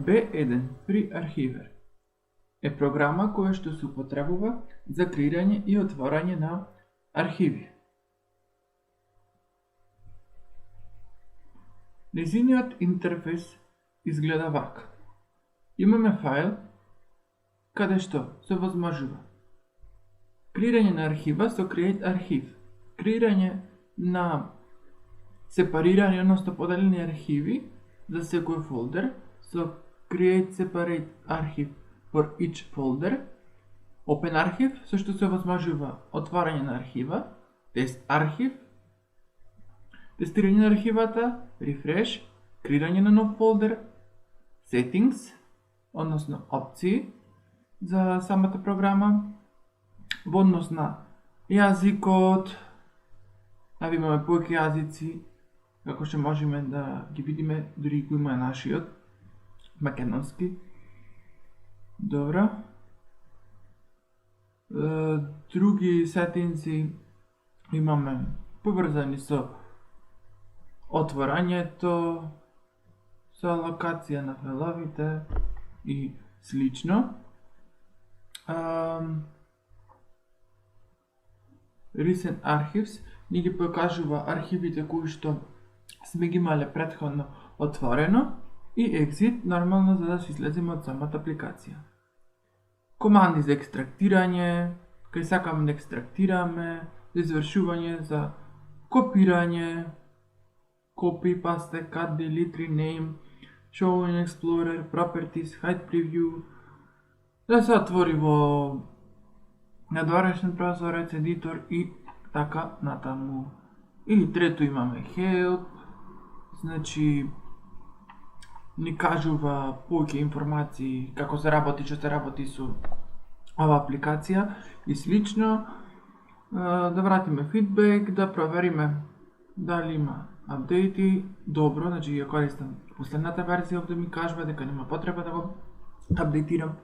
B1 при Archiver е програма која што се употребува за креирање и отворање на архиви. Нејзиниот интерфейс изгледа вака. Имаме файл каде што се возможува креирање на архива со Create Archive, креирање на сепарирани, односно поделени архиви за секој фолдер со Create Separate Archive for each folder, Open Archive, со што се возможува отварање на архива, Test Archive, тестирање на архивата, Refresh, креирање на нов фолдер, Settings, односно опции за самата програма, во однос на јазикот, имаме повеќе јазици, како што можеме да ги видиме, дури кој има нашиот, македонски. Добро. Други сетинци имаме поврзани со отворањето, со локација на файловите и слично. Recent Archives ни ги покажува архивите кои што сме ги имале претходно отворено и Exit, нормално за да се излеземе од самата апликација. Команди за екстрактирање, кај сакаме да екстрактираме, за извршување, за копирање, copy, paste, cut, delete, rename, show in Explorer, properties, hide preview, да се отвори во надворешен прозорец, едитор и така натаму. Или трето имаме help, значи ни кажува повеќе информации како се работи, што се работи со ова апликација и слично. Да вратиме фидбек, да провериме дали има апдејти. Добро, значи ја користам последната верзија, овде ми кажува дека нема потреба да го апдейтирам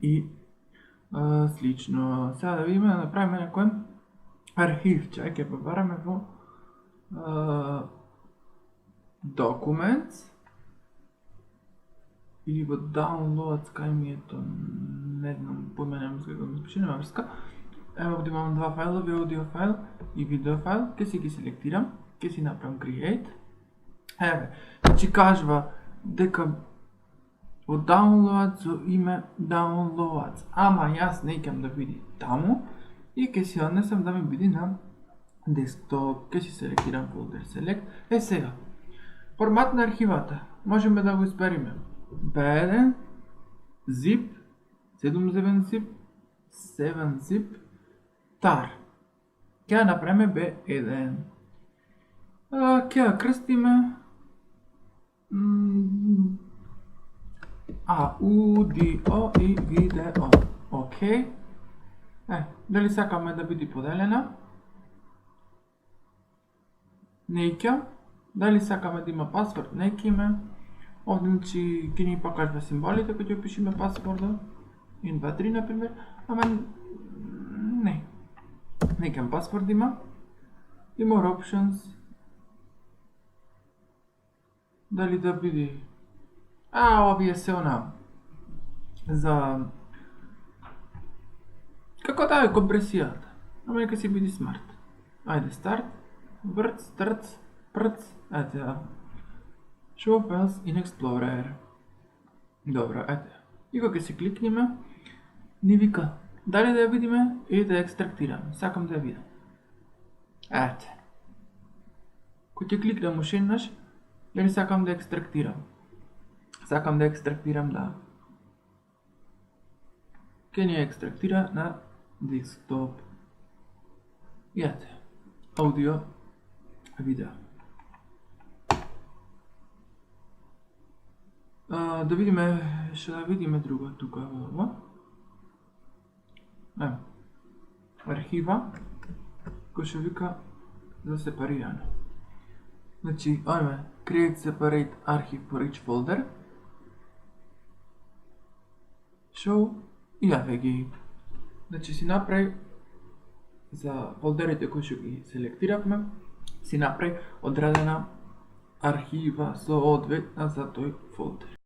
и слично. Сега да видиме да направиме некој архивче, ќе побараме во Documents или во Downloads, кај ми е то, не знам, поменам како ми спише, нема врска. Ево овде имам два файлови, аудио файл и видео файл, ќе си ги селектирам, ќе си направам Create. Еве, значи кажува дека во Downloads со име Downloads, ама јас не икам да биде таму и ќе си однесам да ми биде на десктоп, ќе си селектирам folder select. Сега, формат на архивата, можеме да го избериме B1, zip, 7zip, 7zip, tar. Ќе ја направиме B1. Ќе ја крстиме аудио и видео. Океј. Дали сакаме да биде поделена? Не икам. Дали сакаме да има пасворд? Не икаме. Овде ќе ни покажува символите кога ќе опишеме пасворда. 1, 2, 3 например. Ама не. Не икам пасворд има. И more options. Дали да биде? Овие се она за како да е компресијата. Ама нека си биде смарт. Ајде старт, врц, трц, прц, ете. Show files in Explorer. Добро, ете. И кога се кликнеме, ни вика дали да ја видиме или да ја екстрактираме. Сакам да ја видам. Ете. Кога ќе кликнам уште еднаш, дали сакам да ја екстрактирам. Сакам да екстрактирам, да. Ќе ни ја екстрактира на десктоп. И ете, аудио, видео. Да видиме, што да видиме друго тука во архива, кој што вика за сепарирано. Значи, ојме, Create Separate Archive for each folder, Show и јаве ги. Значи си направи за фолдерите кои што ги селектиравме, си направи одредена архива соодветна за тој фолдер.